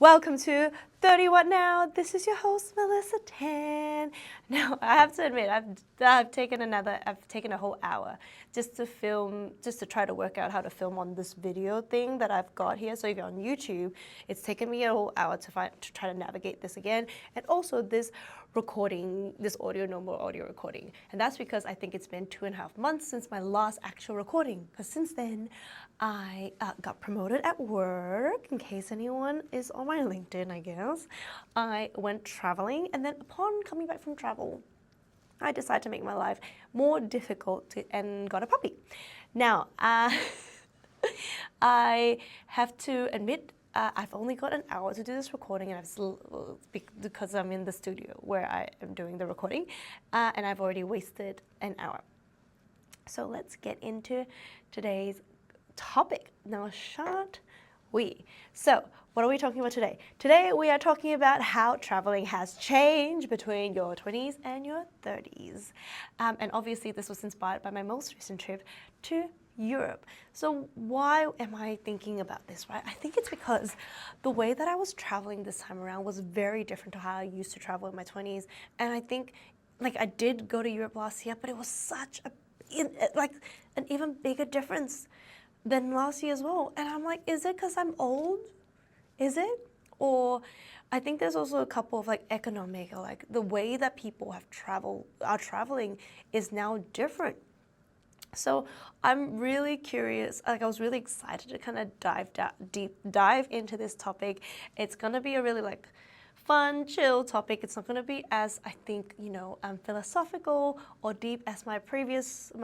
Welcome to 30 What Now? This is your host, Melissa Tan. Now, I have to admit, I've taken a whole hour just to film, just to try to work out how to film on this video thing that I've got here. So if you're on YouTube, it's taken me a whole hour to try to navigate this again. And also this recording, this normal audio recording. And that's because I think it's been 2.5 months since my last actual recording. Because since then, I got promoted at work, in case anyone is on my LinkedIn, I guess. I went traveling, and then upon coming back from travel, I decided to make my life more difficult and got a puppy. Now, I have to admit, I've only got an hour to do this recording, and because I'm in the studio where I am doing the recording, and I've already wasted an hour. So let's get into today's topic. Now, shan't we? So, what are we talking about today? Today, we are talking about how traveling has changed between your 20s and your 30s. And obviously, this was inspired by my most recent trip to Europe. So why am I thinking about this, right? I think it's because the way that I was traveling this time around was very different to how I used to travel in my 20s. And I think, I did go to Europe last year, but it was such an even bigger difference than last year as well. And I'm like, is it because I'm old? Is it? Or I think there's also a couple of economic, or the way that people are traveling is now different. So I'm really curious, I was really excited to kind of dive into this topic. It's gonna be a really fun, chill topic. It's not gonna be as, I think, philosophical or deep as my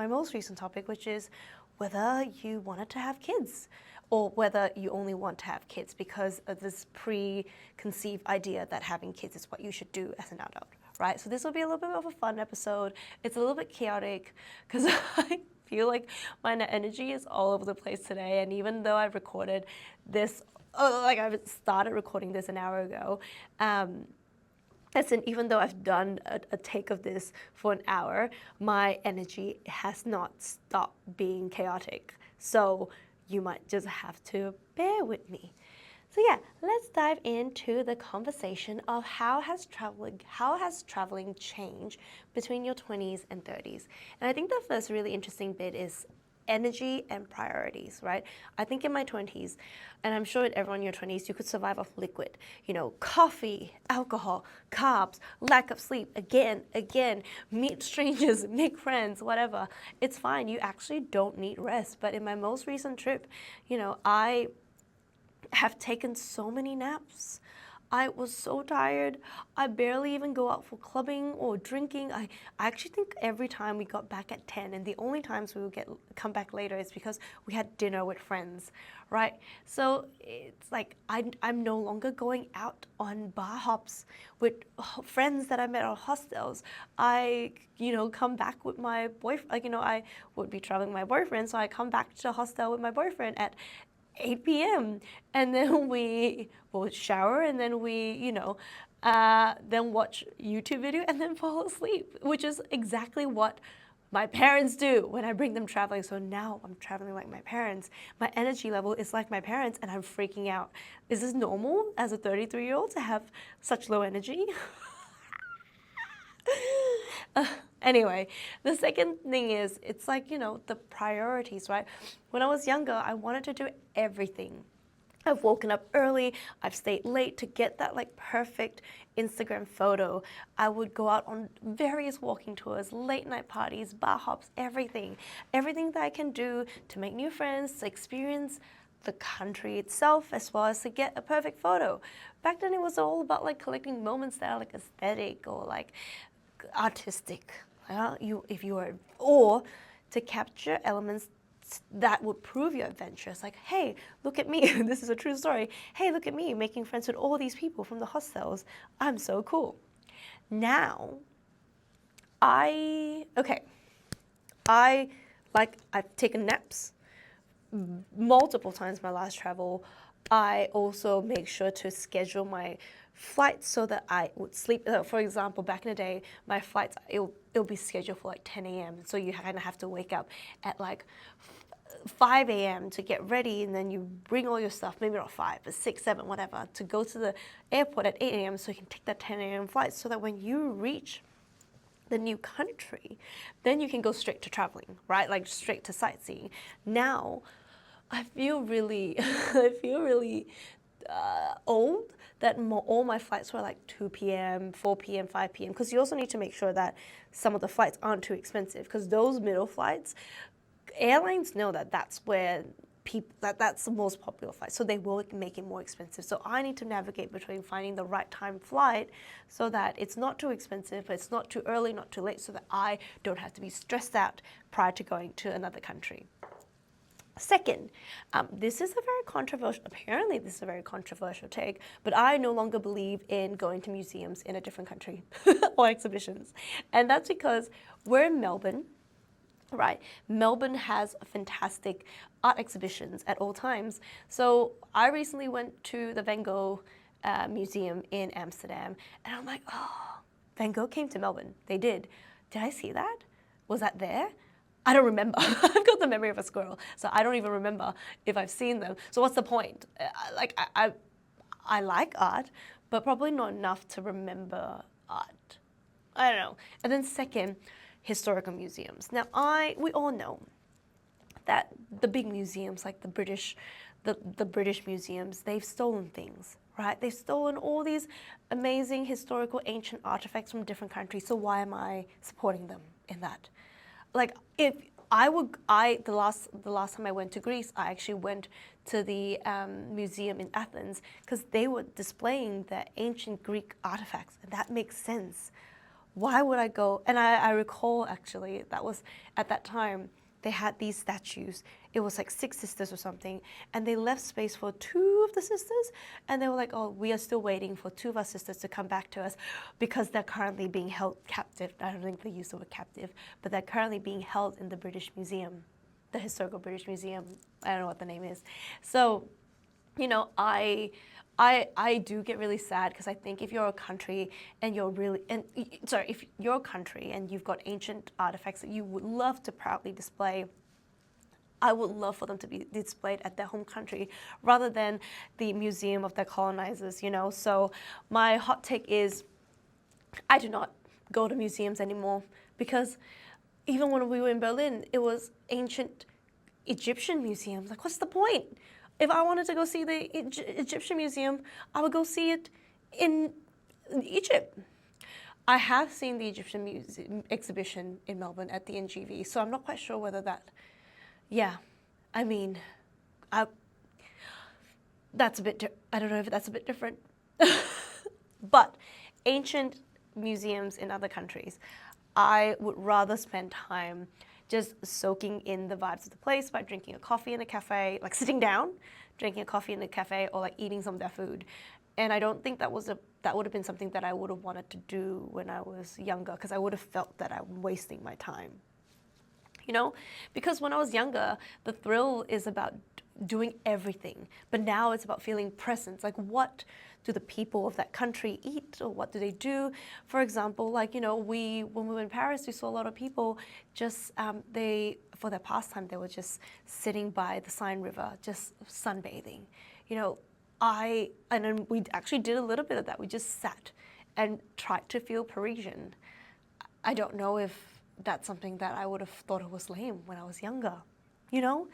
most recent topic, which is whether you wanted to have kids or whether you only want to have kids because of this preconceived idea that having kids is what you should do as an adult, right? So this will be a little bit of a fun episode. It's a little bit chaotic because I feel like my energy is all over the place today. And even though I've recorded this, I've started recording this an hour ago, even though I've done a take of this for an hour, my energy has not stopped being chaotic. So you might just have to bear with me. So yeah, let's dive into the conversation of how has traveling changed between your 20s and 30s. And I think the first really interesting bit is energy and priorities, right? I think in my 20s, and I'm sure in everyone in your 20s, you could survive off liquid. Coffee, alcohol, carbs, lack of sleep, again, meet strangers, make friends, whatever. It's fine. You actually don't need rest. But in my most recent trip, I have taken so many naps. I was so tired. I barely even go out for clubbing or drinking. I actually think every time we got back at 10, and the only times we would come back later is because we had dinner with friends, right? So it's like I'm no longer going out on bar hops with friends that I met at hostels. I come back with my boyfriend. I would be traveling with my boyfriend, so I come back to the hostel with my boyfriend at 8 p.m. and then we will shower, and then we, then watch YouTube video and then fall asleep, which is exactly what my parents do when I bring them traveling. So now I'm traveling like my parents. My energy level is like my parents, and I'm freaking out. Is this normal as a 33-year-old to have such low energy? Anyway, the second thing is, it's the priorities, right? When I was younger, I wanted to do everything. I've woken up early, I've stayed late to get that perfect Instagram photo. I would go out on various walking tours, late night parties, bar hops, everything. Everything that I can do to make new friends, to experience the country itself, as well as to get a perfect photo. Back then it was all about collecting moments that are aesthetic or artistic, or to capture elements that would prove you're adventurous. Hey, look at me. This is a true story. Hey, look at me making friends with all these people from the hostels. I'm so cool. Now, I've taken naps multiple times my last travel. I also make sure to schedule my flights so that I would sleep. For example, back in the day, my flights, it'll be scheduled for 10 a.m. So you kind of have to wake up at 5 a.m. to get ready, and then you bring all your stuff, maybe not 5, but 6, 7, whatever, to go to the airport at 8 a.m. so you can take that 10 a.m. flight so that when you reach the new country, then you can go straight to traveling, right? Like straight to sightseeing. Now, I feel really, I feel really old that all my flights were like 2 p.m., 4 p.m., 5 p.m. Because you also need to make sure that some of the flights aren't too expensive. Because those middle flights, airlines know that that's where that's the most popular flight, so they will make it more expensive. So I need to navigate between finding the right time flight so that it's not too expensive, but it's not too early, not too late, so that I don't have to be stressed out prior to going to another country. Second, this is a very controversial, apparently this is a very controversial take, but I no longer believe in going to museums in a different country or exhibitions. And that's because we're in Melbourne, right? Melbourne has fantastic art exhibitions at all times. So I recently went to the Van Gogh Museum in Amsterdam, and I'm like, oh, Van Gogh came to Melbourne. They did. Did I see that? Was that there? I don't remember. I've got the memory of a squirrel, so I don't even remember if I've seen them. So what's the point? I like art, but probably not enough to remember art. I don't know. And then second, historical museums. Now, we all know that the big museums, like the British museums, they've stolen things, right? They've stolen all these amazing historical ancient artifacts from different countries. So why am I supporting them in that? Like, if the last time I went to Greece, I actually went to the museum in Athens because they were displaying the ancient Greek artifacts, and that makes sense. Why would I go? And I recall actually that was at that time they had these statues. It was like 6 sisters or something, and they left space for 2 of the sisters, and they were like, oh, we are still waiting for 2 of our sisters to come back to us because they're currently being held captive. I don't think they used the word captive, but they're currently being held in the British Museum, the Historical British Museum. I don't know what the name is. So, you know, I do get really sad because I think if you're a country and if you're a country and you've got ancient artifacts that you would love to proudly display, I would love for them to be displayed at their home country rather than the museum of their colonizers, you know. So my hot take is I do not go to museums anymore because even when we were in Berlin, it was ancient Egyptian museums. Like, what's the point? If I wanted to go see the Egyptian museum, I would go see it in Egypt. I have seen the Egyptian museum exhibition in Melbourne at the NGV, so I'm not quite sure whether that, yeah, I mean, that's a bit, I don't know if that's a bit different. But ancient museums in other countries, I would rather spend time just soaking in the vibes of the place by drinking a coffee in a cafe, like sitting down, drinking a coffee in a cafe, or like eating some of their food. And I don't think that would have been something that I would have wanted to do when I was younger, because I would have felt that I'm wasting my time. You know, because when I was younger, the thrill is about doing everything, but now it's about feeling present. Like, what do the people of that country eat, or what do they do? For example, like, you know, when we were in Paris, we saw a lot of people just for their pastime, they were just sitting by the Seine River, just sunbathing. You know, and then we actually did a little bit of that. We just sat and tried to feel Parisian. I don't know if that's something that I would have thought it was lame when I was younger, you know?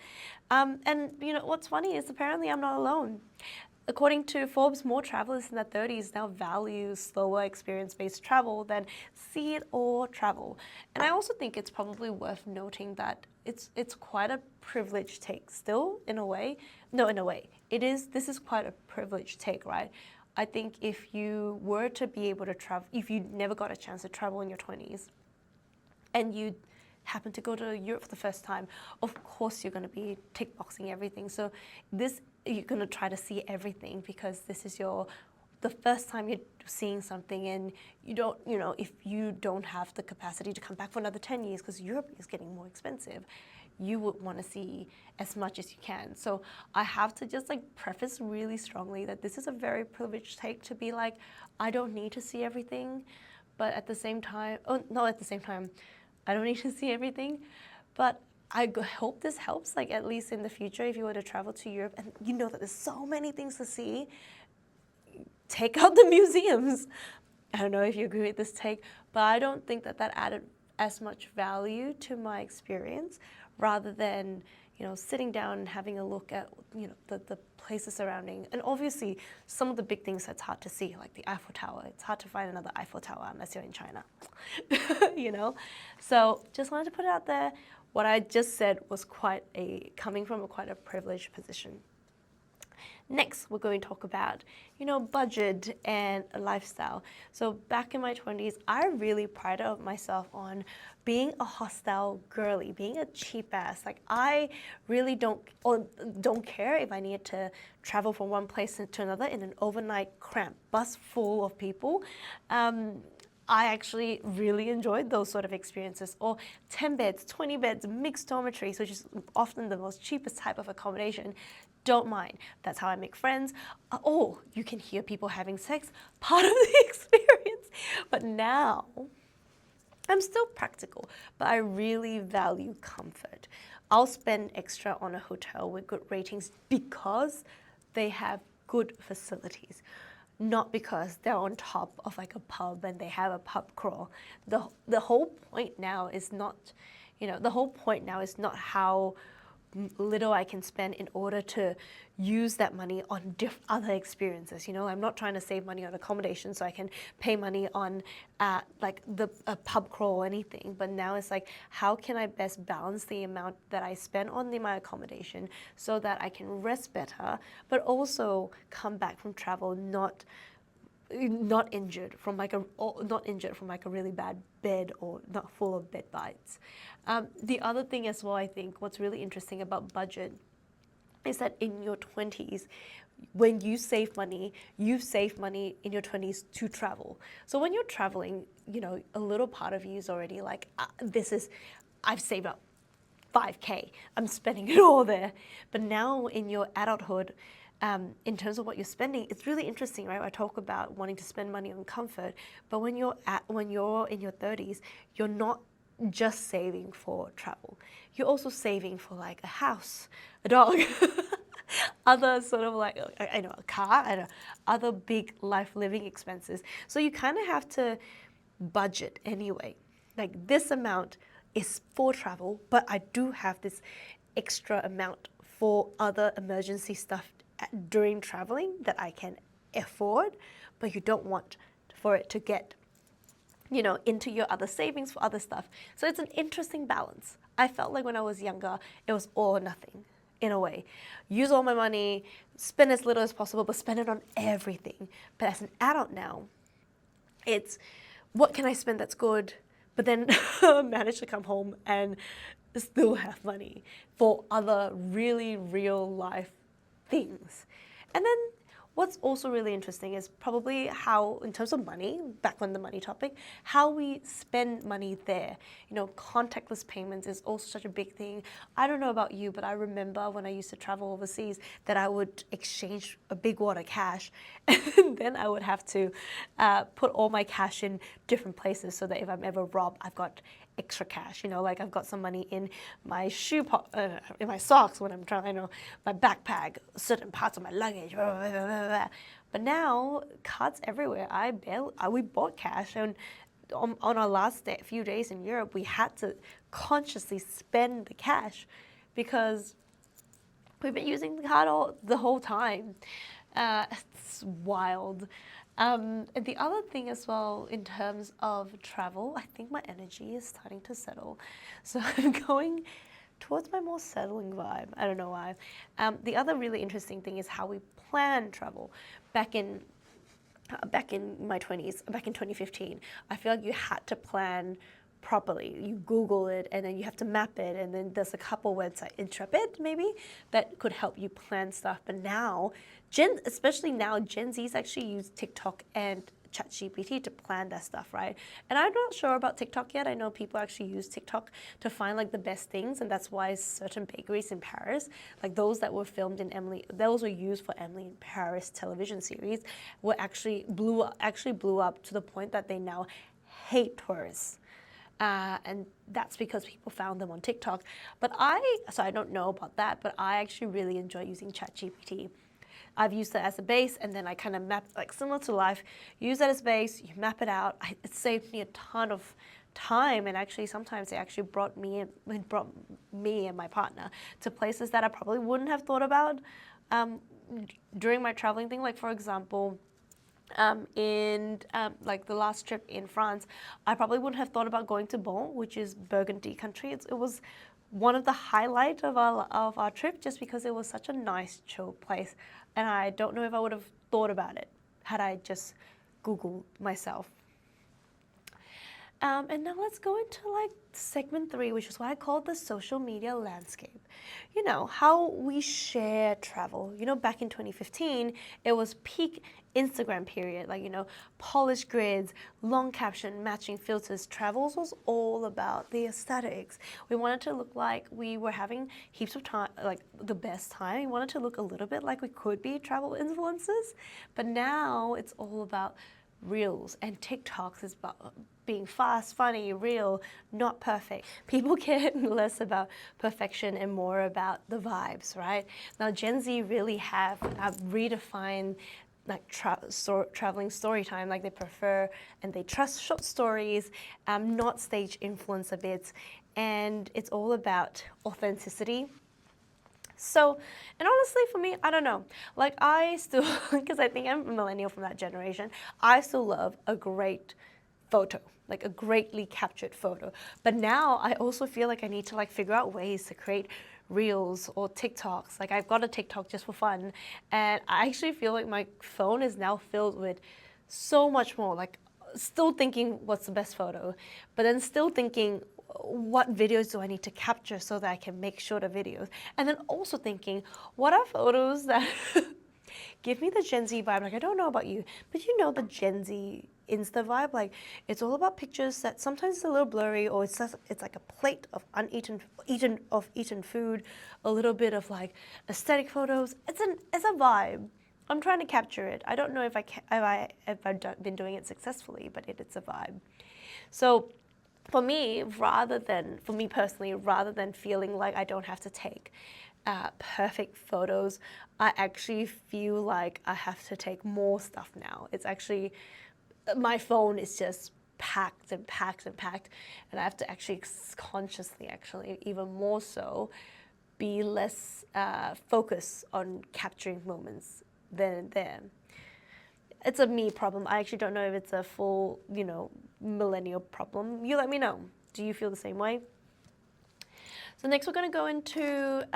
And, you know, what's funny is apparently I'm not alone. According to Forbes, more travelers in their 30s now value slower experience-based travel than see it or travel. And I also think it's probably worth noting that it's quite a privileged take still, in a way. No, in a way. This is quite a privileged take, right? I think if you were to be able to travel, if you never got a chance to travel in your 20s, and you happen to go to Europe for the first time, of course you're going to be tick boxing everything. So you're going to try to see everything because this is the first time you're seeing something, and you don't, you know, if you don't have the capacity to come back for another 10 years because Europe is getting more expensive, you would want to see as much as you can. So I have to just like preface really strongly that this is a very privileged take to be like, I don't need to see everything, but at the same time, not at the same time, I don't need to see everything, but hope this helps, like at least in the future, if you were to travel to Europe and you know that there's so many things to see, take out the museums. I don't know if you agree with this take, but I don't think that added as much value to my experience, rather than, sitting down and having a look at, the places surrounding. And obviously, some of the big things that's hard to see, like the Eiffel Tower. It's hard to find another Eiffel Tower unless you're in China, So just wanted to put it out there. What I just said was coming from quite a privileged position. Next, we're going to talk about, budget and lifestyle. So back in my 20s, I really prided myself on being a hostile girly, being a cheap ass. Like, I really don't care if I need to travel from one place to another in an overnight cramped bus full of people. I actually really enjoyed those sort of experiences. Or 10 beds, 20 beds, mixed dormitories, which is often the most cheapest type of accommodation. Don't mind. That's how I make friends. Oh, you can hear people having sex. Part of the experience. But now, I'm still practical, but I really value comfort. I'll spend extra on a hotel with good ratings because they have good facilities, not because they're on top of like a pub and they have a pub crawl. The whole point now is not, how little I can spend in order to use that money on other experiences. I'm not trying to save money on accommodation so I can pay money on like a pub crawl or anything. But now it's like, how can I best balance the amount that I spend on my accommodation so that I can rest better, but also come back from travel not injured from like a really bad bed, or not full of bed bites. The other thing as well, I think what's really interesting about budget is that in your 20s, when you save money in your 20s to travel. So when you're traveling, a little part of you is already like, I've saved up 5K, I'm spending it all there. But now in your adulthood, in terms of what you're spending, it's really interesting, right? I talk about wanting to spend money on comfort, but when you're in your 30s, you're not just saving for travel. You're also saving for like a house, a dog, other sort of like, a car, other big life living expenses. So you kind of have to budget anyway. Like, this amount is for travel, but I do have this extra amount for other emergency stuff during traveling that I can afford, but you don't want for it to get into your other savings for other stuff. So it's an interesting balance. I felt like when I was younger, it was all or nothing in a way. Use all my money, spend as little as possible, but spend it on everything. But as an adult now, it's what can I spend that's good, but then manage to come home and still have money for other really real life things. And then what's also really interesting is probably how, in terms of money, back on the money topic, how we spend money there. Contactless payments is also such a big thing. I don't know about you, but I remember when I used to travel overseas that I would exchange a big wad of cash, and then I would have to put all my cash in different places so that if I'm ever robbed, I've got extra cash, like I've got some money in my in my socks when I'm traveling, my backpack, certain parts of my luggage, blah, blah, blah, blah, blah. But now, cards everywhere. We bought cash, and on our last few days in Europe, we had to consciously spend the cash because we've been using the card the whole time. It's wild. And the other thing as well, in terms of travel, I think my energy is starting to settle. So I'm going towards my more settling vibe. I don't know why. The other really interesting thing is how we plan travel. Back in my 20s, back in 2015, I feel like you had to plan properly. You Google it, and then you have to map it, and then there's a couple websites, Intrepid maybe, that could help you plan stuff. But now, especially now, Gen Zs actually use TikTok and ChatGPT to plan that stuff, right? And I'm not sure about TikTok yet. I know people actually use TikTok to find like the best things, and that's why certain bakeries in Paris, like those that were filmed in those were used for Emily in Paris television series, were actually blew up to the point that they now hate tourists. And that's because people found them on TikTok. So I don't know about that, but I actually really enjoy using ChatGPT. I've used that as a base, and then I kind of map, like similar to life, use that as base, you map it out. It saved me a ton of time, and actually sometimes it actually brought me and my partner to places that I probably wouldn't have thought about during my traveling thing. Like for example, in like the last trip in France, I probably wouldn't have thought about going to Bon, which is Burgundy country. It was one of the highlights of our trip, just because it was such a nice, chill place. And I don't know if I would have thought about it had I just Googled myself. And now let's go into like segment 3, which is what I call the social media landscape. You know, how we share travel. You know, back in 2015, it was peak Instagram period, like, you know, polished grids, long caption, matching filters. Travels was all about the aesthetics. We wanted to look like we were having heaps of time, like the best time. We wanted to look a little bit like we could be travel influencers. But now it's all about reels, and TikToks is about being fast, funny, real, not perfect. People care less about perfection and more about the vibes, right? Now Gen Z really have redefined like traveling story time. Like they prefer and they trust short stories, not stage influencer bits, and it's all about authenticity. So, and honestly for me, I don't know. Like I still, because I think I'm a millennial from that generation, I still love a great photo, like a greatly captured photo. But now I also feel like I need to like figure out ways to create reels or TikToks. Like I've got a TikTok just for fun, and I actually feel like my phone is now filled with so much more, like still thinking what's the best photo, but then still thinking what videos do I need to capture so that I can make shorter videos? And then also thinking, what are photos that give me the Gen Z vibe? Like, I don't know about you, but you know the Gen Z Insta vibe? Like, it's all about pictures that sometimes it's a little blurry, or it's like a plate of eaten food, a little bit of like aesthetic photos. It's a vibe. I'm trying to capture it. I don't know if I've been doing it successfully, but it's a vibe. So for me personally, rather than feeling like I don't have to take perfect photos, I actually feel like I have to take more stuff now. It's actually, my phone is just packed and packed and packed, and I have to actually consciously, actually even more so, be less focused on capturing moments then and there. It's a me problem. I actually don't know if it's a full, you know, millennial problem. You let me know. Do you feel the same way? So next we're going to go into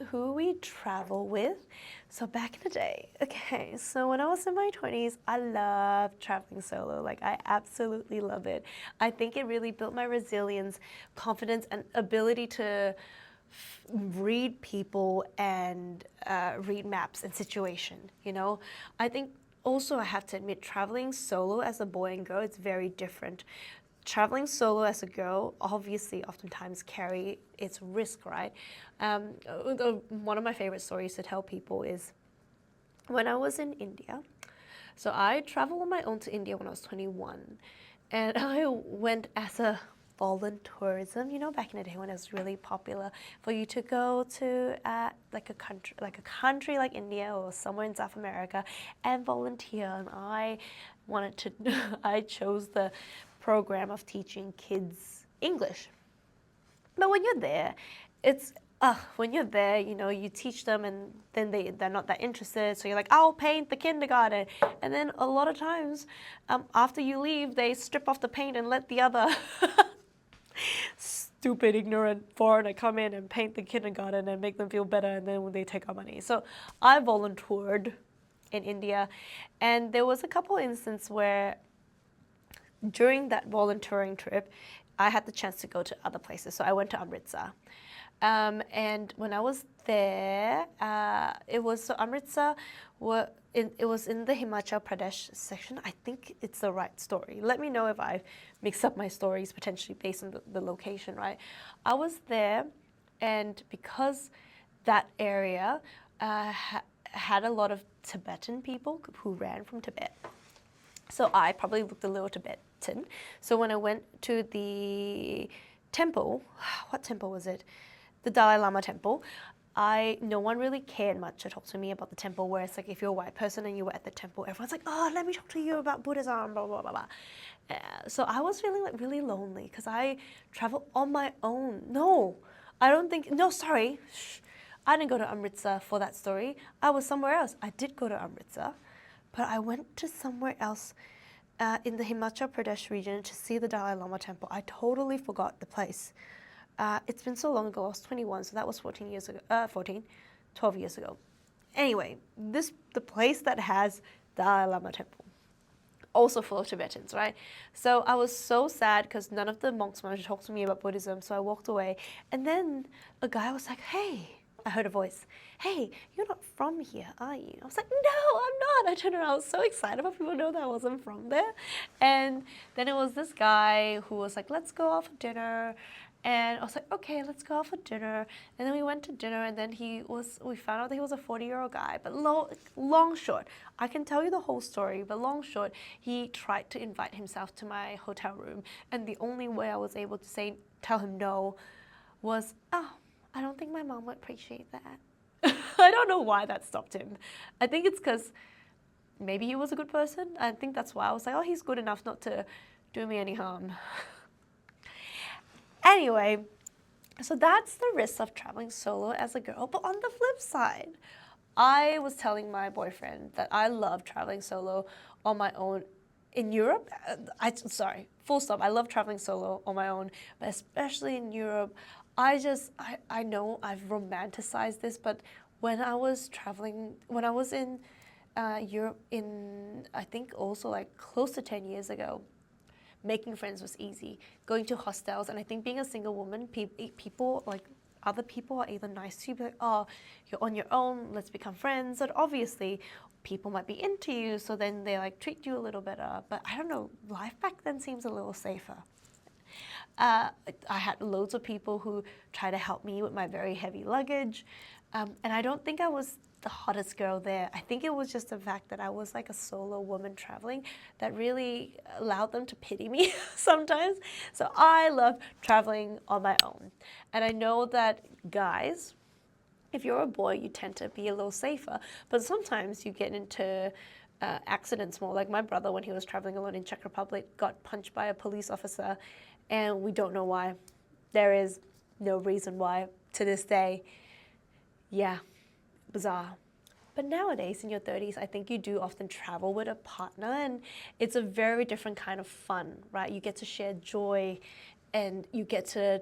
who we travel with. So back in the day, okay, so when I was in my 20s, I loved traveling solo. Like I absolutely love it. I think it really built my resilience, confidence, and ability to read people and read maps and situation, you know? I think also I have to admit, traveling solo as a boy and girl, it's very different. Traveling solo as a girl obviously oftentimes carry its risk, right? One of my favorite stories to tell people is when I was in India. So I traveled on my own to India when I was 21, and I went as a voluntourism, you know, back in the day when it was really popular for you to go to like a country like India or somewhere in South America and volunteer. And I chose the program of teaching kids English. But when you're there, you know, you teach them and then they're not that interested. So you're like, I'll paint the kindergarten. And then a lot of times, after you leave, they strip off the paint and let the other stupid, ignorant foreigner come in and paint the kindergarten and make them feel better, and then they take our money. So I volunteered in India, and there was a couple instances where during that volunteering trip, I had the chance to go to other places. So I went to Amritsar. And when I was there, Amritsar, it was in the Himachal Pradesh section. I think it's the right story. Let me know if I mix up my stories potentially based on the location, right? I was there, and because that area had a lot of Tibetan people who ran from Tibet, so I probably looked a little Tibetan. So when I went to the temple, what temple was it? The Dalai Lama temple. No one really cared much to talk to me about the temple, whereas like if you're a white person and you were at the temple, everyone's like, oh, let me talk to you about Buddhism, blah, blah, blah, blah. So I was feeling like really lonely because I travel on my own. No, sorry. Shh. I didn't go to Amritsar for that story. I was somewhere else. I did go to Amritsar, but I went to somewhere else in the Himachal Pradesh region to see the Dalai Lama temple. I totally forgot the place. It's been so long ago. I was 21, so that was 12 years ago. Anyway, the place that has Dalai Lama temple, also full of Tibetans, right? So I was so sad because none of the monks wanted to talk to me about Buddhism, so I walked away. And then a guy was like, hey, I heard a voice, hey, you're not from here, are you? I was like, no, I'm not. I turned around, I was so excited about people know that I wasn't from there. And then it was this guy who was like, let's go out for dinner. And I was like, okay, let's go out for dinner. And then we went to dinner, and then we found out that he was a 40-year-old guy. But long short, I can tell you the whole story, but long short, he tried to invite himself to my hotel room. And the only way I was able to tell him no was, oh, I don't think my mom would appreciate that. I don't know why that stopped him. I think it's because maybe he was a good person. I think that's why I was like, oh, he's good enough not to do me any harm. Anyway, so that's the risk of traveling solo as a girl. But on the flip side, I was telling my boyfriend that I love traveling solo on my own in Europe. Full stop. I love traveling solo on my own, but especially in Europe. I know I've romanticized this, but when I was in Europe I think also like close to 10 years ago, making friends was easy. Going to hostels, and I think being a single woman, other people are either nice to you, like, oh, you're on your own, let's become friends. And obviously, people might be into you, so then they like treat you a little better. But I don't know, life back then seems a little safer. I had loads of people who tried to help me with my very heavy luggage. And I don't think I was the hottest girl there. I think it was just the fact that I was like a solo woman traveling that really allowed them to pity me sometimes. So I love traveling on my own. And I know that guys, if you're a boy, you tend to be a little safer. But sometimes you get into accidents more. Like my brother, when he was traveling alone in Czech Republic, got punched by a police officer, and we don't know why. There is no reason why to this day. Yeah, bizarre. But nowadays, in your 30s, I think you do often travel with a partner, and it's a very different kind of fun, right? You get to share joy, and you get to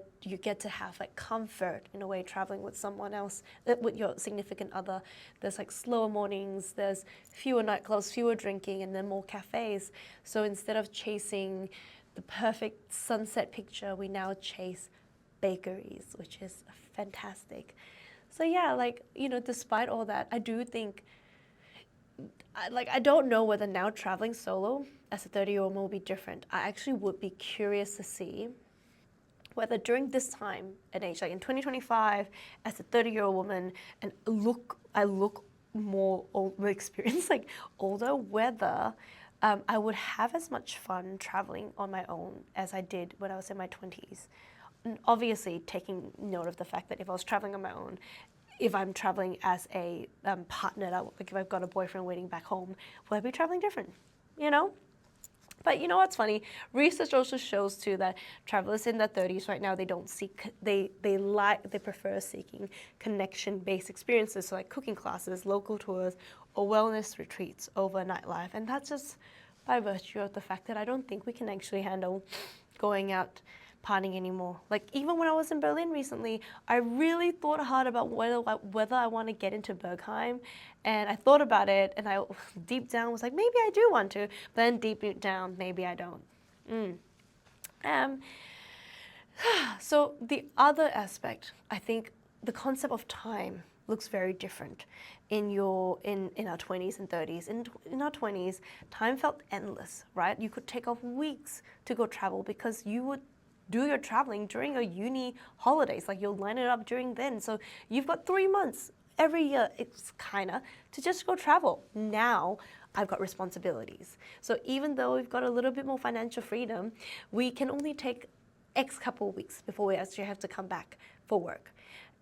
have like comfort in a way traveling with someone else, with your significant other. There's like slower mornings, there's fewer nightclubs, fewer drinking, and then more cafes. So instead of chasing the perfect sunset picture, we now chase bakeries, which is fantastic. So yeah, despite all that, I do think, I don't know whether now traveling solo as a 30-year-old will be different. I actually would be curious to see whether during this time and age, like in 2025, as a 30-year-old woman, and I look more experienced, like older, whether I would have as much fun traveling on my own as I did when I was in my 20s. And obviously, taking note of the fact that if I was traveling on my own, if I'm traveling as a partner, like if I've got a boyfriend waiting back home, will I be traveling different? You know? But you know what's funny? Research also shows too that travelers in their 30s right now, they prefer seeking connection-based experiences, so like cooking classes, local tours, or wellness retreats over nightlife. And that's just by virtue of the fact that I don't think we can actually handle going out partying anymore. Like even when I was in Berlin recently, I really thought hard about whether I want to get into Berghain, and I thought about it, and I deep down was like, maybe I do want to, but then deep down, maybe I don't. So the other aspect, I think the concept of time looks very different in our 20s and 30s. In our 20s, time felt endless, right? You could take off weeks to go travel because you would do your traveling during your uni holidays, like you'll line it up during then. So you've got 3 months every year, it's to just go travel. Now, I've got responsibilities. So even though we've got a little bit more financial freedom, we can only take X couple of weeks before we actually have to come back for work.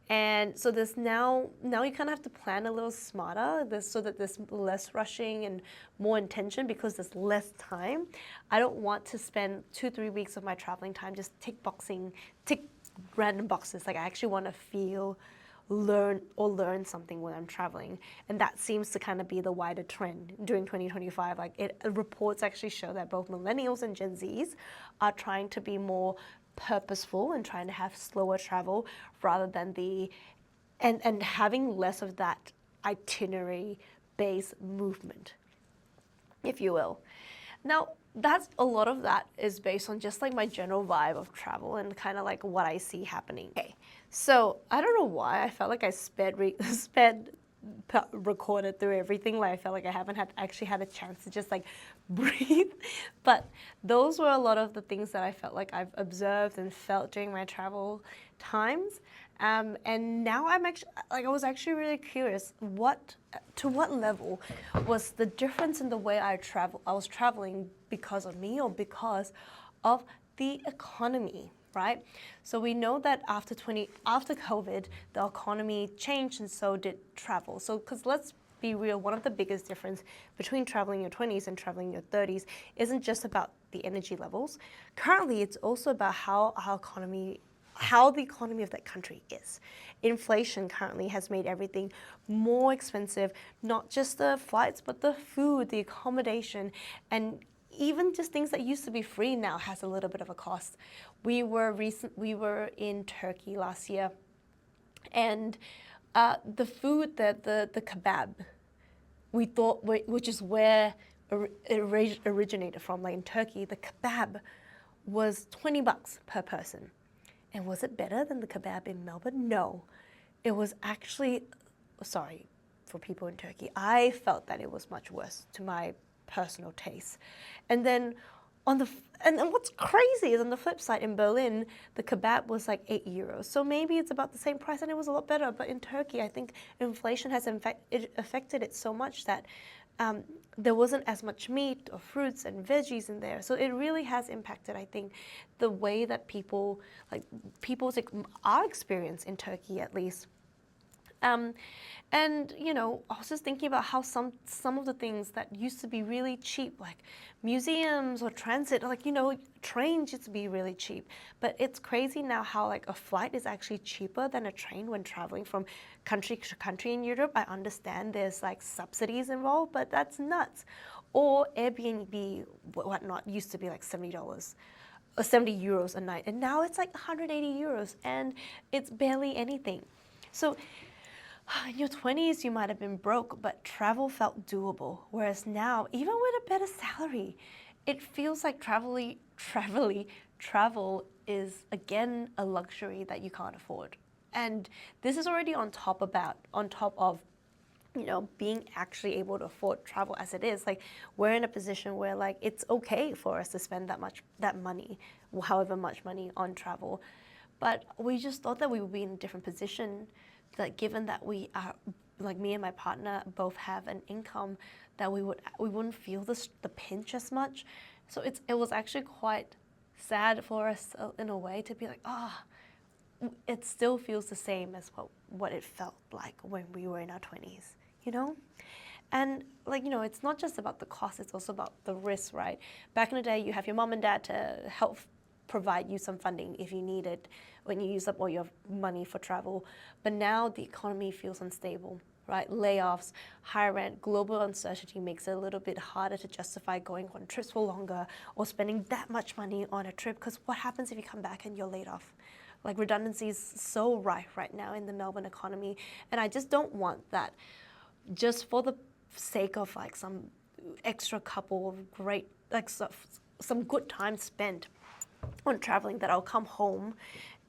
And so there's now you kind of have to plan a little smarter so that there's less rushing and more intention because there's less time. I don't want to spend 2-3 weeks of my traveling time just tick random boxes. Like I actually want to feel, learn something when I'm traveling. And that seems to kind of be the wider trend during 2025. Like reports actually show that both millennials and Gen Zs are trying to be more purposeful and trying to have slower travel rather than and having less of that itinerary based movement, if you will. Now, that's a lot of that is based on just like my general vibe of travel and kind of like what I see happening. Okay, so I don't know why I felt like I recorded through everything. Like I felt like I haven't actually had a chance to just like breathe. But those were a lot of the things that I felt like I've observed and felt during my travel times. And now I was actually really curious to what level was the difference in the way I was traveling because of me or because of the economy, right? So we know that after COVID, the economy changed and so did travel. So, because let's be real, one of the biggest difference between traveling in your 20s and traveling in your 30s isn't just about the energy levels. Currently, it's also about how the economy of that country is. Inflation currently has made everything more expensive, not just the flights, but the food, the accommodation, and even just things that used to be free now has a little bit of a cost. We were in Turkey last year, and the food, the kebab, we thought, which is where it originated from, like in Turkey, the kebab was $20 per person. And was it better than the kebab in Melbourne? No. It was actually, sorry for people in Turkey, I felt that it was much worse to my personal taste. And then and what's crazy is on the flip side, in Berlin, the kebab was like €8. So maybe it's about the same price and it was a lot better. But in Turkey, I think inflation has affected it so much that there wasn't as much meat or fruits and veggies in there. So it really has impacted, I think, the way that our experience in Turkey at least. And I was just thinking about how some of the things that used to be really cheap, like museums or transit, like trains used to be really cheap. But it's crazy now how like a flight is actually cheaper than a train when traveling from country to country in Europe. I understand there's like subsidies involved, but that's nuts. Or Airbnb, whatnot, used to be like $70 or €70 a night, and now it's like €180, and it's barely anything. So in your 20s, you might have been broke, but travel felt doable. Whereas now, even with a better salary, it feels like travel is again a luxury that you can't afford. And this is already on top of being actually able to afford travel as it is. Like we're in a position where like it's okay for us to spend that money, however much money on travel. But we just thought that we would be in a different position, that given that we are, like me and my partner both have an income, that we wouldn't feel the pinch as much. So it was actually quite sad for us in a way to be like, it still feels the same as what it felt like when we were in our 20s, And it's not just about the cost, it's also about the risk, right? Back in the day, you have your mom and dad to help provide you some funding if you need it when you use up all your money for travel. But now the economy feels unstable, right? Layoffs, higher rent, global uncertainty makes it a little bit harder to justify going on trips for longer or spending that much money on a trip, because what happens if you come back and you're laid off? Like redundancy is so rife right now in the Melbourne economy, and I just don't want that just for the sake of like some extra couple of great, like some good time spent on traveling, that I'll come home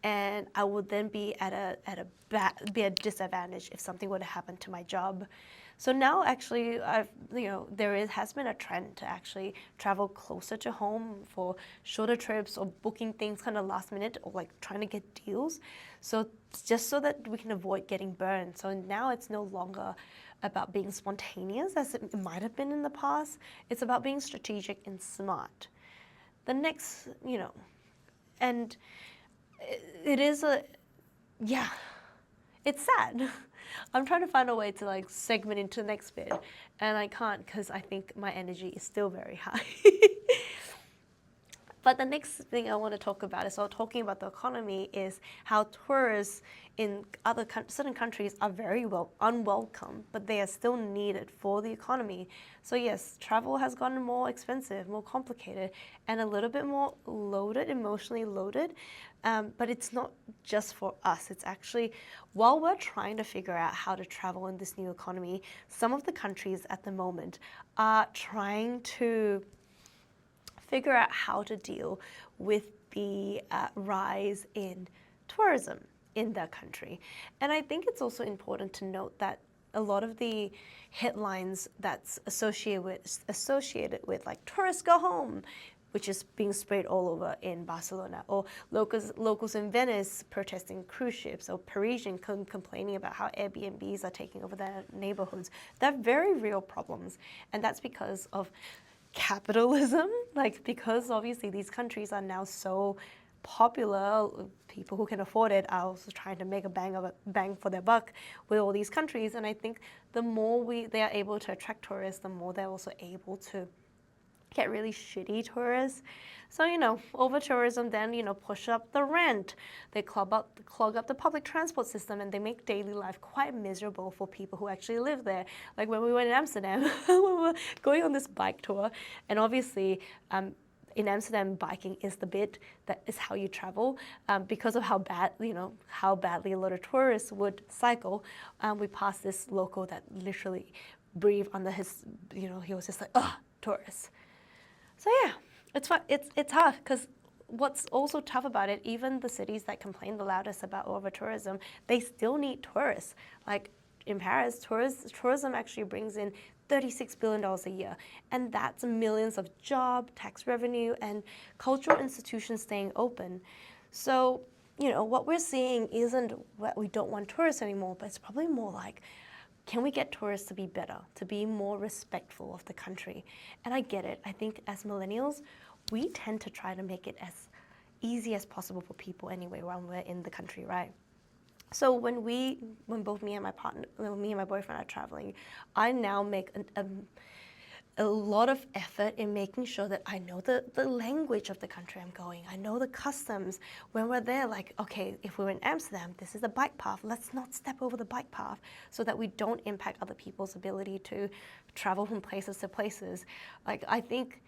and I would then be at a disadvantage if something were to happen to my job. So now actually has been a trend to actually travel closer to home for shorter trips or booking things kind of last minute or like trying to get deals. So just so that we can avoid getting burned. So now it's no longer about being spontaneous as it might have been in the past. It's about being strategic and smart. The next, and it is yeah, it's sad. I'm trying to find a way to like segment into the next bit, and I can't because I think my energy is still very high. But the next thing I want to talk about is, talking about the economy, is how tourists in certain countries are very unwelcome, but they are still needed for the economy. So yes, travel has gotten more expensive, more complicated, and a little bit more loaded, emotionally loaded. But it's not just for us. It's actually, while we're trying to figure out how to travel in this new economy, some of the countries at the moment are trying to figure out how to deal with the rise in tourism in their country. And I think it's also important to note that a lot of the headlines that's associated with like tourists go home, which is being sprayed all over in Barcelona, or locals in Venice protesting cruise ships, or Parisian complaining about how Airbnbs are taking over their neighborhoods. They're very real problems, and that's because of capitalism, like because obviously these countries are now so popular, people who can afford it are also trying to make a bang for their buck with all these countries. And I think the more they are able to attract tourists, the more they're also able to get really shitty tourists. So, over tourism then, push up the rent. They clog up the public transport system, and they make daily life quite miserable for people who actually live there. Like when we went in Amsterdam, we were going on this bike tour, and obviously, in Amsterdam, biking is the bit that is how you travel, because of how badly a lot of tourists would cycle. We passed this local that literally breathed under his, he was just like, ugh, tourists. So yeah, it's fun. It's hard because what's also tough about it, even the cities that complain the loudest about over tourism, they still need tourists. Like in Paris, tourism actually brings in $36 billion a year, and that's millions of job, tax revenue, and cultural institutions staying open. So what we're seeing isn't what we don't want tourists anymore, but it's probably more like, can we get tourists to be better, to be more respectful of the country? And I get it. I think as millennials, we tend to try to make it as easy as possible for people anyway when we're in the country, right? So when both me and my boyfriend are traveling, I now make a lot of effort in making sure that I know the language of the country I'm going. I know the customs. When we're there, like, okay, if we're in Amsterdam, this is a bike path. Let's not step over the bike path so that we don't impact other people's ability to travel from places to places. Like, I think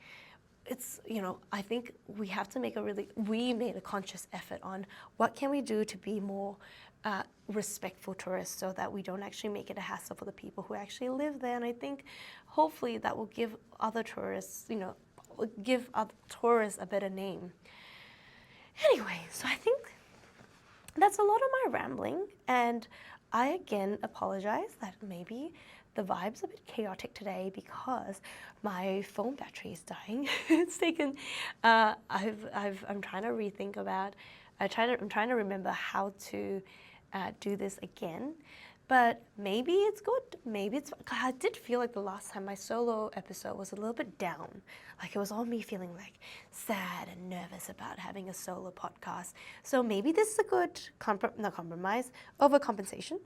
I think we have to we made a conscious effort on what can we do to be more respectful tourists so that we don't actually make it a hassle for the people who actually live there. And I think hopefully that will give other tourists, give other tourists a better name. Anyway, so I think that's a lot of my rambling, and I again apologize that maybe the vibe's a bit chaotic today because my phone battery is dying. It's taken. I'm trying to rethink about. I'm trying to remember how to do this again. But maybe it's good. Maybe it's. I did feel like the last time my solo episode was a little bit down. Like it was all me feeling like sad and nervous about having a solo podcast. So maybe this is a good overcompensation.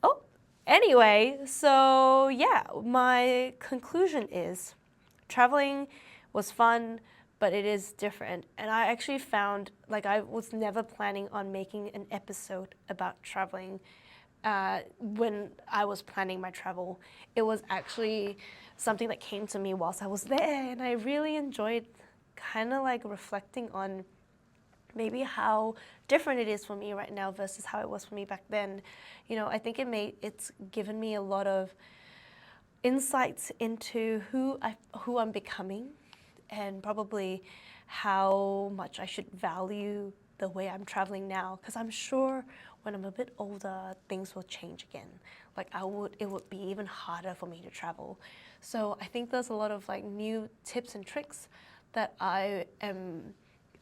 Oh, anyway, so yeah, my conclusion is traveling was fun, but it is different. And I actually found, like, I was never planning on making an episode about traveling when I was planning my travel. It was actually something that came to me whilst I was there, and I really enjoyed kind of like reflecting on maybe how different it is for me right now versus how it was for me back then. I think it's given me a lot of insights into who I'm becoming, and probably how much I should value the way I'm traveling now, because I'm sure when I'm a bit older, things will change again. like it would be even harder for me to travel. So I think there's a lot of like new tips and tricks that I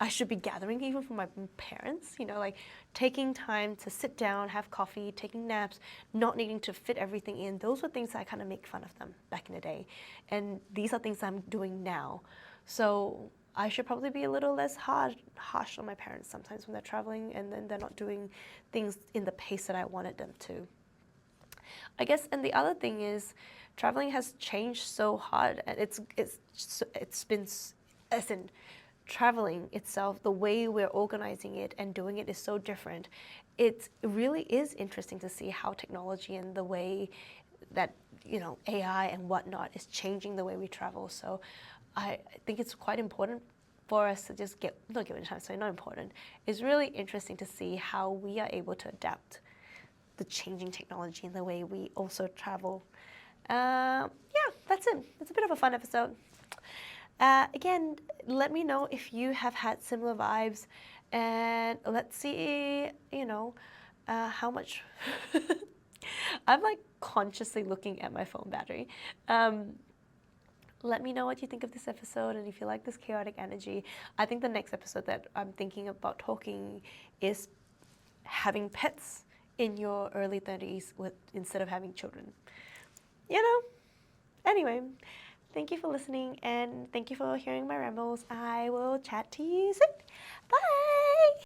should be gathering even from my parents, you know, like taking time to sit down, have coffee, taking naps, not needing to fit everything in. Those were things that I kind of make fun of them back in the day. And these are things I'm doing now. So I should probably be a little less harsh on my parents sometimes when they're traveling and then they're not doing things in the pace that I wanted them to. I guess, and the other thing is, traveling has changed so hard, and it's been, as in, traveling itself, the way we're organizing it and doing it is so different. It really is interesting to see how technology and the way that, you know, AI and whatnot is changing the way we travel. So I think it's quite important for us to just not give it time, so not important. It's really interesting to see how we are able to adapt the changing technology and the way we also travel. Yeah, that's it. It's a bit of a fun episode. Again, let me know if you have had similar vibes, and let's see, you know, how much. I'm like consciously looking at my phone battery. Let me know what you think of this episode and if you like this chaotic energy. I think the next episode that I'm thinking about talking is having pets in your early 30s instead of having children. You know? Anyway, thank you for listening and thank you for hearing my rambles. I will chat to you soon. Bye!